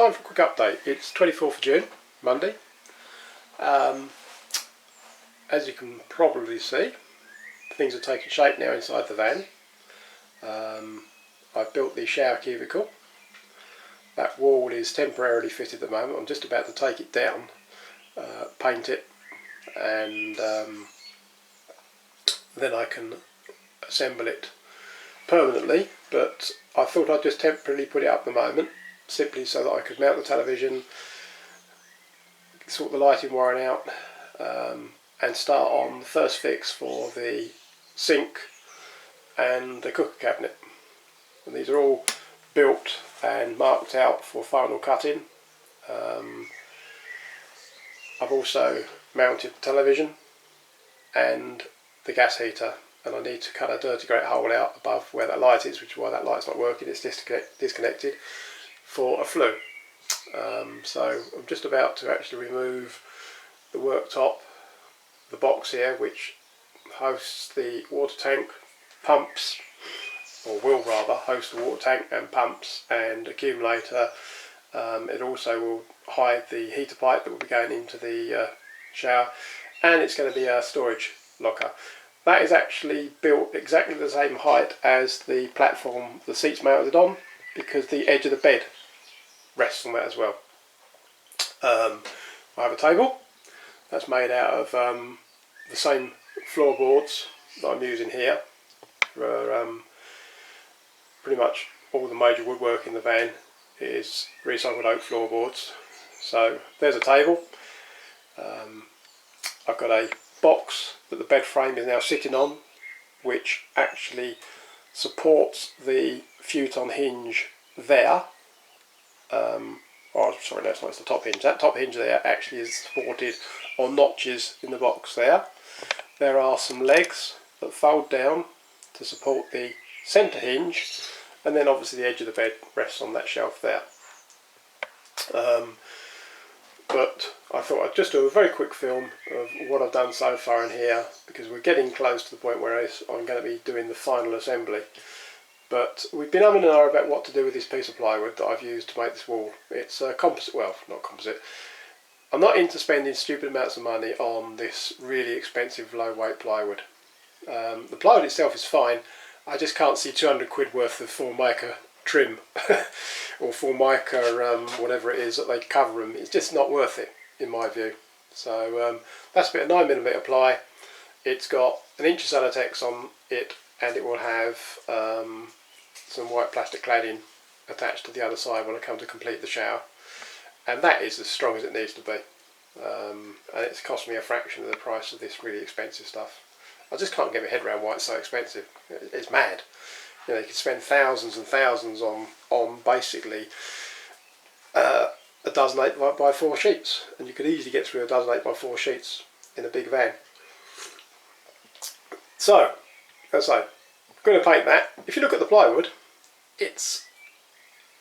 time for a quick update. It's 24th of June, Monday. As you can probably see, things are taking shape now inside the van. I've built the shower cubicle. That wall is temporarily fitted at the moment. I'm just about to take it down, paint it, and then I can assemble it permanently, but I thought I'd just temporarily put it up at the moment, simply so that I could mount the television, sort the lighting wiring out, and start on the first fix for the sink and the cooker cabinet. And these are all built and marked out for final cutting. I've also mounted the television and the gas heater, and I need to cut a dirty grate hole out above where that light is, which is why that light's not working. It's disconnected, for a flue. So I'm just about to actually remove the worktop, the box here which hosts the water tank, pumps, or will rather host the water tank and pumps and accumulator. It also will hide the heater pipe that will be going into the shower, and it's going to be a storage locker. That is actually built exactly the same height as the platform the seat's mounted on, because the edge of the bed rests on that as well. I have a table that's made out of the same floorboards that I'm using here for pretty much all the major woodwork in the van is recycled oak floorboards. So there's a table. I've got a box that the bed frame is now sitting on, which actually supports the futon hinge there. Oh, sorry, that's not, it's the top hinge. That top hinge there actually is supported on notches in the box there. There are some legs that fold down to support the centre hinge, and then obviously the edge of the bed rests on that shelf there. But I thought I'd just do a very quick film of what I've done so far in here, because we're getting close to the point where I'm going to be doing the final assembly. But we've been umming and ahhing about what to do with this piece of plywood that I've used to make this wall. It's composite, well, not composite. I'm not into spending stupid amounts of money on this really expensive low weight plywood. The plywood itself is fine. I just can't see 200 quid worth of Formica trim or Formica whatever it is that they cover them. It's just not worth it in my view. So that's a bit of 9mm ply. It's got an inch of Celotex on it, and it will have some white plastic cladding attached to the other side when I come to complete the shower, and that is as strong as it needs to be. And it's cost me a fraction of the price of this really expensive stuff. I just can't get my head around why it's so expensive. It's mad. You know, you could spend thousands and thousands on basically a dozen 8x4 sheets, and you could easily get through a dozen 8x4 sheets in a big van. So, as I say, I'm going to paint that. If you look at the plywood, it's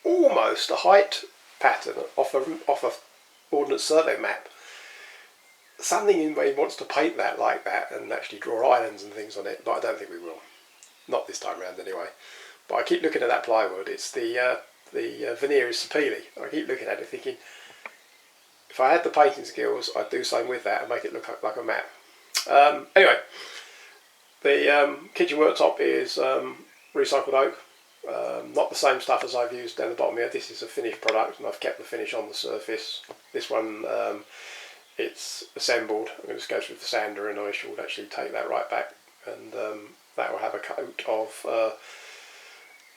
almost a height pattern off a Ordnance Survey map. Something in me wants to paint that like that and actually draw islands and things on it, but I don't think we will. Not this time round anyway. But I keep looking at that plywood. It's the veneer is sapele. I keep looking at it thinking, if I had the painting skills, I'd do something with that and make it look like a map. Anyway, the kitchen worktop is recycled oak. Not the same stuff as I've used down the bottom here. This is a finished product, and I've kept the finish on the surface. This one, it's assembled. I'm going to just go through the sander, and I should actually take that right back, and that will have a coat of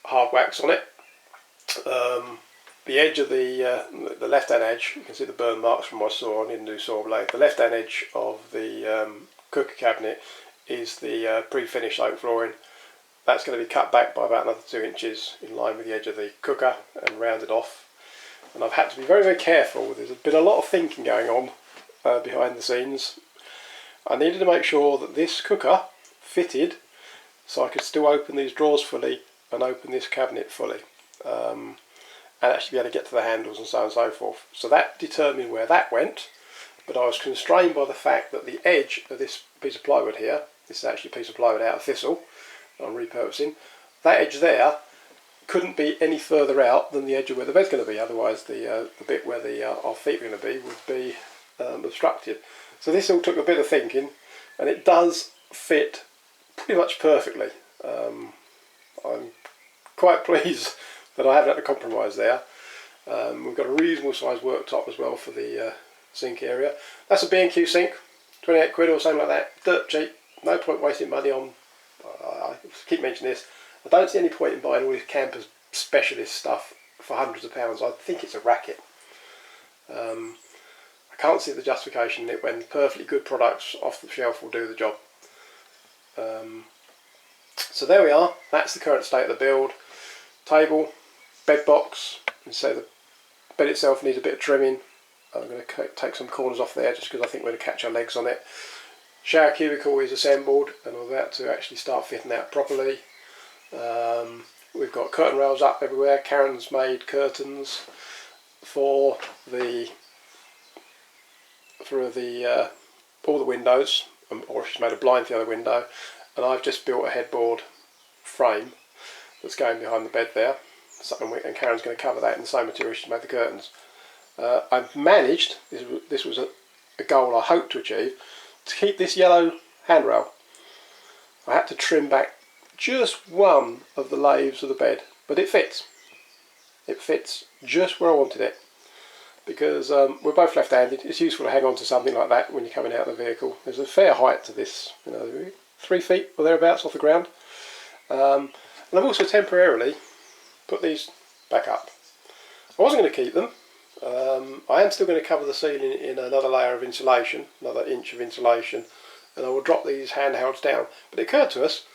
hard wax on it. The edge of the left hand edge, you can see the burn marks from my saw. I didn't do saw blade. The left hand edge of the cooker cabinet is the pre-finished oak flooring. That's going to be cut back by about another 2 inches in line with the edge of the cooker and rounded off. And I've had to be very, very careful. There's been a lot of thinking going on behind the scenes. I needed to make sure that this cooker fitted so I could still open these drawers fully and open this cabinet fully, and actually be able to get to the handles and so on and so forth. So that determined where that went, but I was constrained by the fact that the edge of this piece of plywood here, this is actually a piece of plywood out of thistle I'm repurposing, that edge there couldn't be any further out than the edge of where the bed's going to be, otherwise the bit where our feet are going to be would be obstructed. So this all took a bit of thinking, and it does fit pretty much perfectly. I'm quite pleased that I haven't had to compromise there. We've got a reasonable sized worktop as well for the sink area. That's a B&Q sink, 28 quid or something like that, dirt cheap, no point wasting money on, I keep mentioning this, I don't see any point in buying all this campers specialist stuff for hundreds of pounds. I think it's a racket. I can't see the justification in it when perfectly good products off the shelf will do the job. So there we are, that's the current state of the build. Table, bed box, and so the bed itself needs a bit of trimming. I'm going to take some corners off there just because I think we're going to catch our legs on it. Shower cubicle is assembled and I'm about to actually start fitting that properly. We've got curtain rails up everywhere. Karen's made curtains for all the windows, or she's made a blind for the other window, and I've just built a headboard frame that's going behind the bed there, and Karen's going to cover that in the same material she's made the curtains. I've managed, this was a goal I hoped to achieve, to keep this yellow handrail. I had to trim back just one of the lathes of the bed, but it fits. It fits just where I wanted it, because we're both left-handed. It's useful to hang on to something like that when you're coming out of the vehicle. There's a fair height to this, 3 feet or thereabouts off the ground. And I've also temporarily put these back up. I wasn't going to keep them. I am still going to cover the ceiling in another layer of insulation, another inch of insulation, and I will drop these handhelds down. But it occurred to us,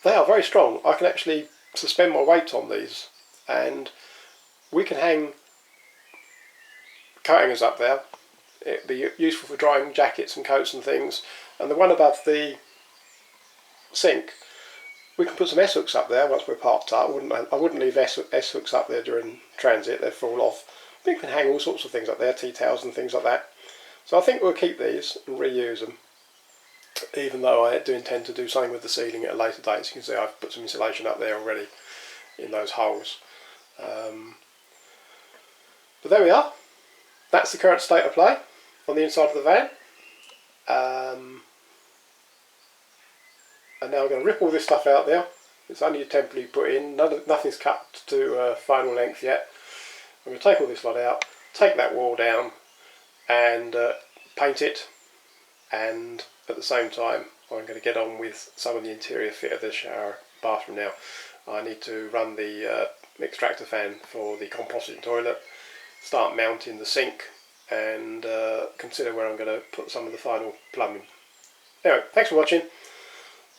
they are very strong. I can actually suspend my weight on these, and we can hang coat hangers up there. It'd be useful for drying jackets and coats and things. And the one above the sink, we can put some S-hooks up there once we're parked up. I wouldn't leave S-hooks up there during transit, they'd fall off. We can hang all sorts of things up there, tea towels and things like that. So I think we'll keep these and reuse them, even though I do intend to do something with the ceiling at a later date. As you can see, I've put some insulation up there already in those holes. But there we are. That's the current state of play on the inside of the van. And now I'm going to rip all this stuff out there. It's only temporarily put in, nothing's cut to final length yet. I'm going to take all this lot out, take that wall down and paint it, and at the same time I'm going to get on with some of the interior fit of the shower bathroom now. I need to run the extractor fan for the composite toilet, start mounting the sink, and consider where I'm going to put some of the final plumbing. Anyway, thanks for watching.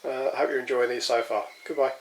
I hope you're enjoying these so far. Goodbye.